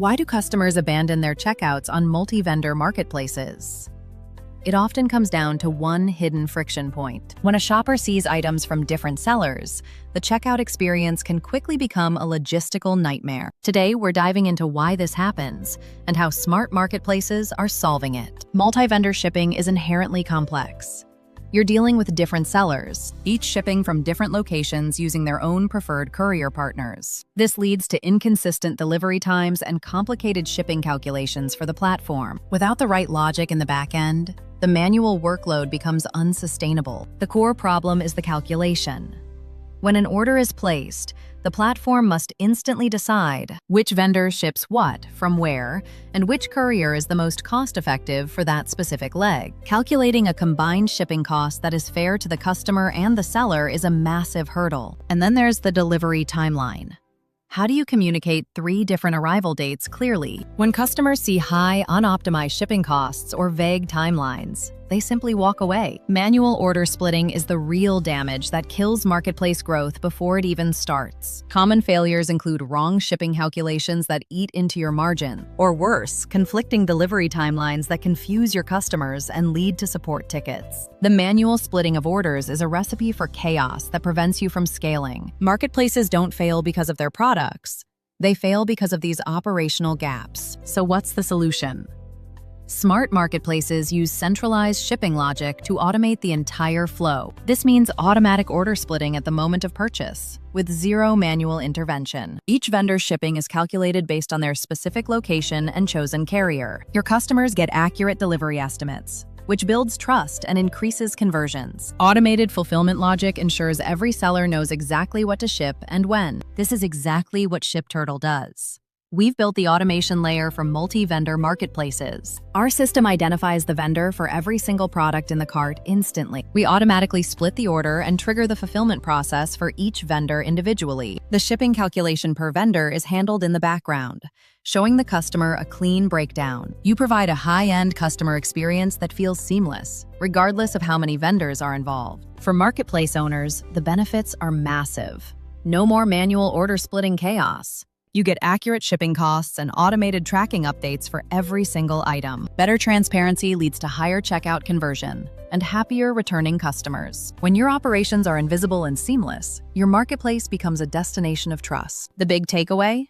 Why do customers abandon their checkouts on multi-vendor marketplaces? It often comes down to one hidden friction point. When a shopper sees items from different sellers, the checkout experience can quickly become a logistical nightmare. Today, we're diving into why this happens and how smart marketplaces are solving it. Multi-vendor shipping is inherently complex. You're dealing with different sellers, each shipping from different locations using their own preferred courier partners. This leads to inconsistent delivery times and complicated shipping calculations for the platform. Without the right logic in the back end, the manual workload becomes unsustainable. The core problem is the calculation. When an order is placed, the platform must instantly decide which vendor ships what from where and which courier is the most cost-effective for that specific leg. Calculating a combined shipping cost that is fair to the customer and the seller is a massive hurdle. And then there's the delivery timeline. How do you communicate 3 different arrival dates clearly? When customers see high, unoptimized shipping costs or vague timelines, they simply walk away. Manual order splitting is the real damage that kills marketplace growth before it even starts. Common failures include wrong shipping calculations that eat into your margin, or worse, conflicting delivery timelines that confuse your customers and lead to support tickets. The manual splitting of orders is a recipe for chaos that prevents you from scaling. Marketplaces don't fail because of their products. They fail because of these operational gaps. So what's the solution? Smart marketplaces use centralized shipping logic to automate the entire flow. This means automatic order splitting at the moment of purchase, with zero manual intervention. Each vendor's shipping is calculated based on their specific location and chosen carrier. Your customers get accurate delivery estimates, which builds trust and increases conversions. Automated fulfillment logic ensures every seller knows exactly what to ship and when. This is exactly what Shipturtle does. We've built the automation layer for multi-vendor marketplaces. Our system identifies the vendor for every single product in the cart instantly. We automatically split the order and trigger the fulfillment process for each vendor individually. The shipping calculation per vendor is handled in the background, showing the customer a clean breakdown. You provide a high-end customer experience that feels seamless, regardless of how many vendors are involved. For marketplace owners, the benefits are massive. No more manual order splitting chaos. You get accurate shipping costs and automated tracking updates for every single item. Better transparency leads to higher checkout conversion and happier returning customers. When your operations are invisible and seamless, your marketplace becomes a destination of trust. The big takeaway?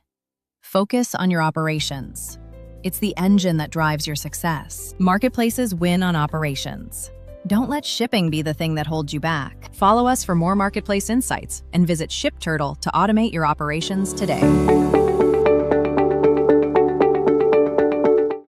Focus on your operations. It's the engine that drives your success. Marketplaces win on operations. Don't let shipping be the thing that holds you back. Follow us for more marketplace insights and visit Shipturtle to automate your operations today.